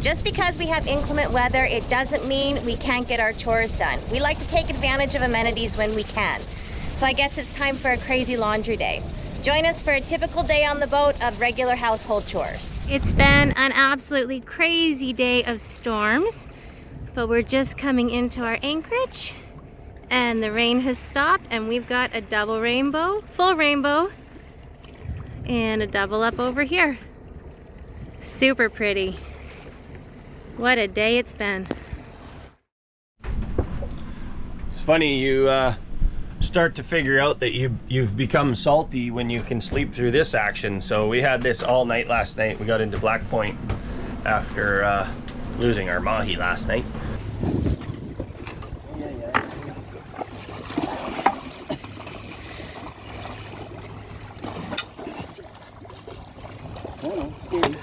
Just because we have inclement weather, it doesn't mean we can't get our chores done. We like to take advantage of amenities when we can. So I guess it's time for a crazy laundry day. Join us for a typical day on the boat of regular household chores. It's been an absolutely crazy day of storms, but we're just coming into our anchorage and the rain has stopped and we've got a double rainbow, full rainbow, and a double up over here. Super pretty. What a day it's been. It's funny, you start to figure out that you've become salty when you can sleep through this action. So we had this all night last night. We got into Black Point after losing our mahi last night. Oh, it's scary.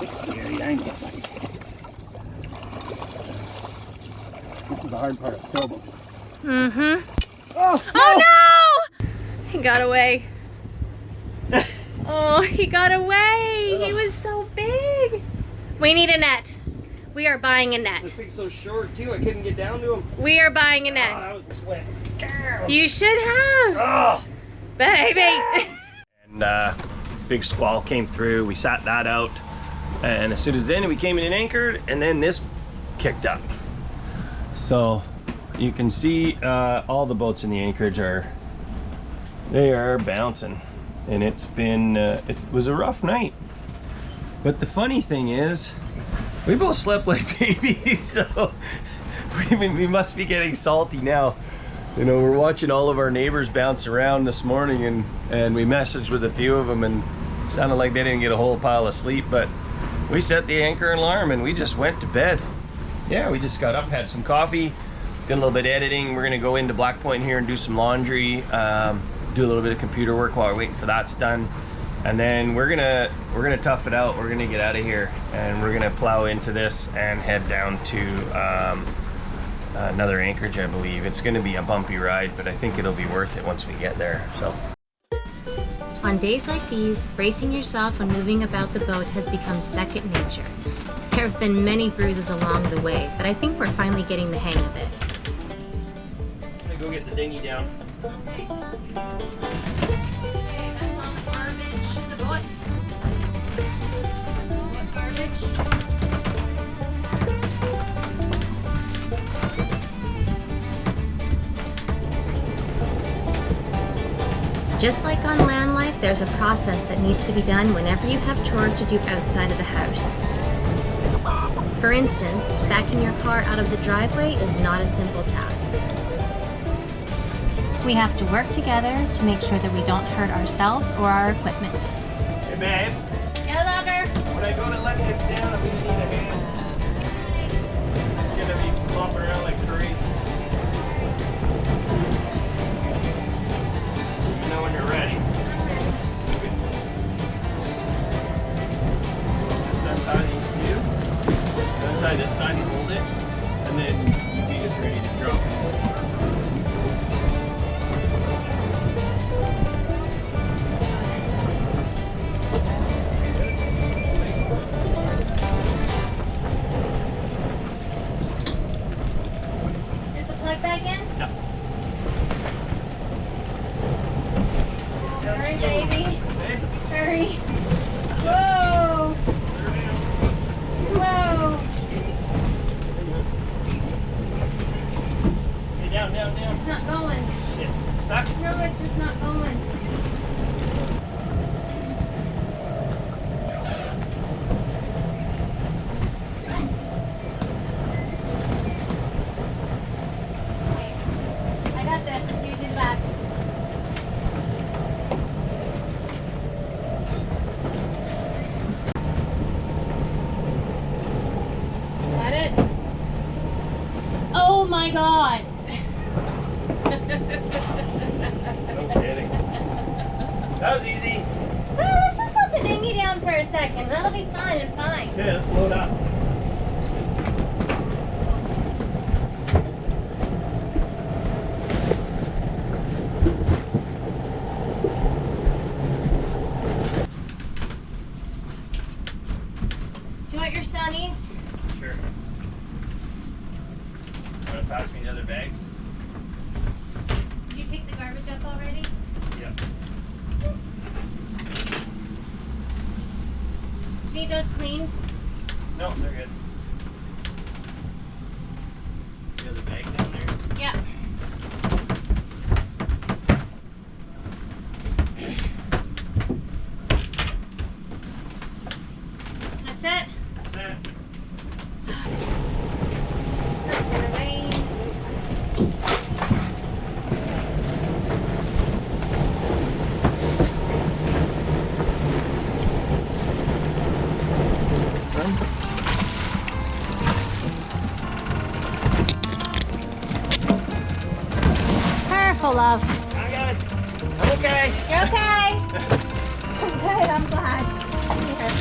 It's scary, I know, buddy. This is the hard part of sailboat. Mm-hmm. Oh, oh no! He got away. Oh, he got away. He was so big. We need a net. We are buying a net. This thing's so short too, I couldn't get down to him. We are buying a net. Oh, that was sweat. You should have. Oh. Baby. And big squall came through. We sat that out. And as soon as then we came in and anchored, and then this kicked up. So you can see all the boats in the anchorage are bouncing, and it's been it was a rough night. But the funny thing is, we both slept like babies, so we must be getting salty now. You know, we're watching all of our neighbors bounce around this morning, and we messaged with a few of them, and it sounded like they didn't get a whole pile of sleep, but we set the anchor alarm and we just went to bed. Yeah, we just got up, had some coffee, did a little bit of editing. We're gonna go into Black Point here and do some laundry, do a little bit of computer work while we're waiting for that's done. And then we're gonna tough it out. We're gonna get out of here and we're gonna plow into this and head down to another anchorage, I believe. It's gonna be a bumpy ride, but I think it'll be worth it once we get there, so. On days like these, bracing yourself when moving about the boat has become second nature. There have been many bruises along the way, but I think we're finally getting the hang of it. I'm gonna go get the dinghy down. Okay, that's all the garbage in the boat. What garbage? Just like on land life, there's a process that needs to be done whenever you have chores to do outside of the house. For instance, backing your car out of the driveway is not a simple task. We have to work together to make sure that we don't hurt ourselves or our equipment. Hey babe. Yeah, lover. When I go to let this down, I'm gonna need a hand. It's gonna be flopping around like crazy. You know when you're ready. Just untie these two. Untie this side and hold it, and then you'll be just ready to drop it. Is the plug back in? Yeah. Hurry, baby. Hurry. Whoa. Whoa. Hey, down, down, down. It's not going. Shit, it's stuck. No, it's just not going. I got this. You do that. Got it? Oh my God. No kidding. That was easy. Well, let's just put the dinghy down for a second. That'll be fun and fine. Okay, let's load up. Do you want your sunnies? Sure. Want to pass me the other bags? Did you take the garbage up already? Yep. Do you need those cleaned? No, they're good. The other bag down there? Yeah. That's it? That's it. Not gonna rain. Careful, love. I got it. I'm okay. You're okay? Good, I'm glad. Here.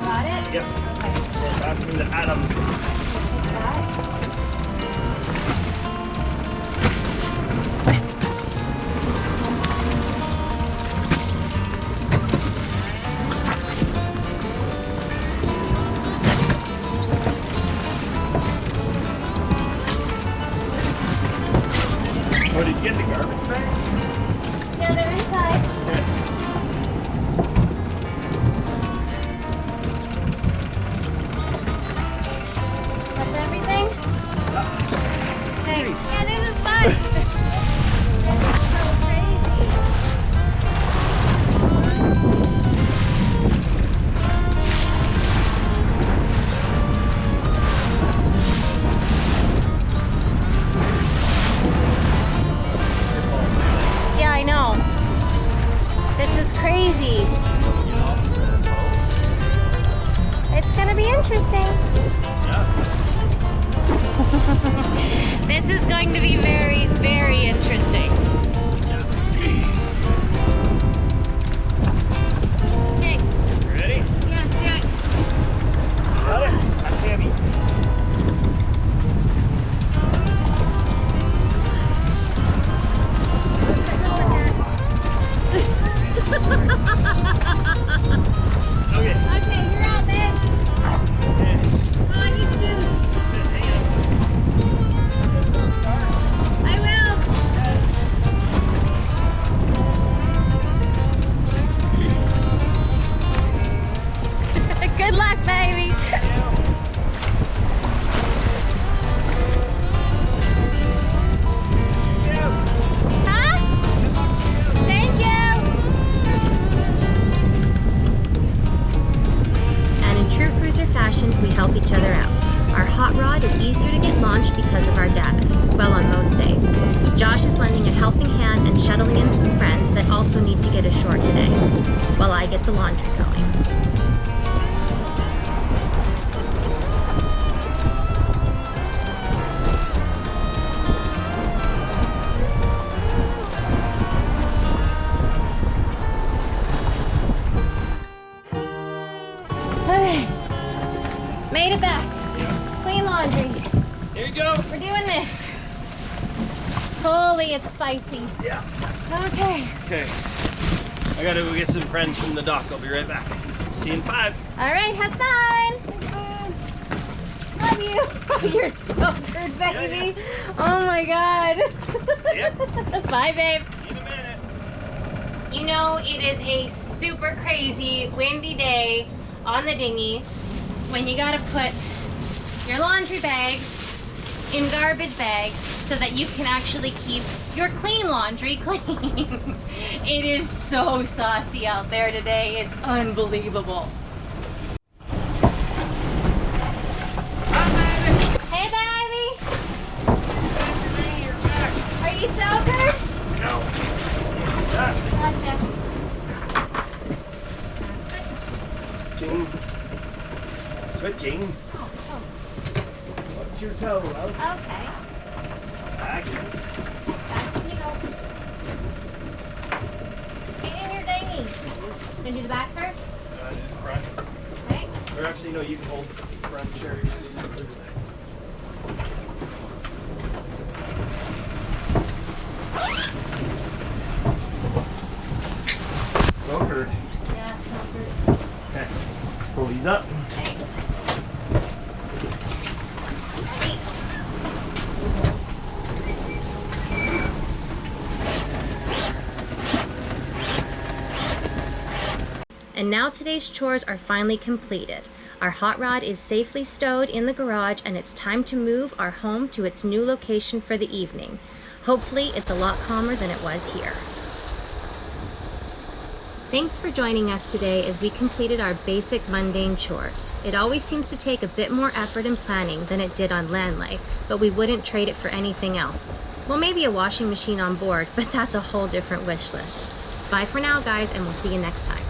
Got it? Yep. Okay. Pass me the Adams. That. Oh, did you get the garbage bag? Yeah, they're inside. Okay. That's everything? Okay. Yeah, this is fun. This is so crazy. Yeah, I know. This is crazy. It's gonna be interesting. This is going to be very, very interesting. Okay, Ready? yeah, let's do it. Got it. That's heavy. Okay. Okay, you're out, man. Okay. Oh, I need shoes. I will. Good luck, baby. Huh? Thank you. And in true cruiser fashion, we help each other out. Our hot rod is easier to get launched because of our davits, well, on most days. Josh is lending a helping hand and shuttling in some friends that also need to get ashore today, while I get the laundry going. Alright, made it back. Yeah. Clean laundry. Here you go. We're doing this. Holy, it's spicy. Yeah. Okay. Okay. I gotta go get some friends from the dock. I'll be right back. See you in 5. All right, have fun. Love you. You're so good, baby. Oh my God. Yep. Bye, babe. See you in a minute. You know, it is a super crazy, windy day on the dinghy when you gotta put your laundry bags in garbage bags so that you can actually keep your clean laundry clean. It is so saucy out there today. It's unbelievable. Hey, baby. Are you sober? No. Ah. Gotcha. Switching. Oh, What's your toe, love? okay. Back. Back to you. Get in your dinghy. Gonna do the back first? Do the front. Okay. Or actually, no, you can hold the front chair. Smoker. Yeah, it's not good. Okay. Pull these these up. Okay. Ready? And now today's chores are finally completed. Our hot rod is safely stowed in the garage, and it's time to move our home to its new location for the evening. Hopefully, it's a lot calmer than it was here. Thanks for joining us today as we completed our basic mundane chores. It always seems to take a bit more effort and planning than it did on land life, but we wouldn't trade it for anything else. Well, maybe a washing machine on board, but that's a whole different wish list. Bye for now, guys, and we'll see you next time.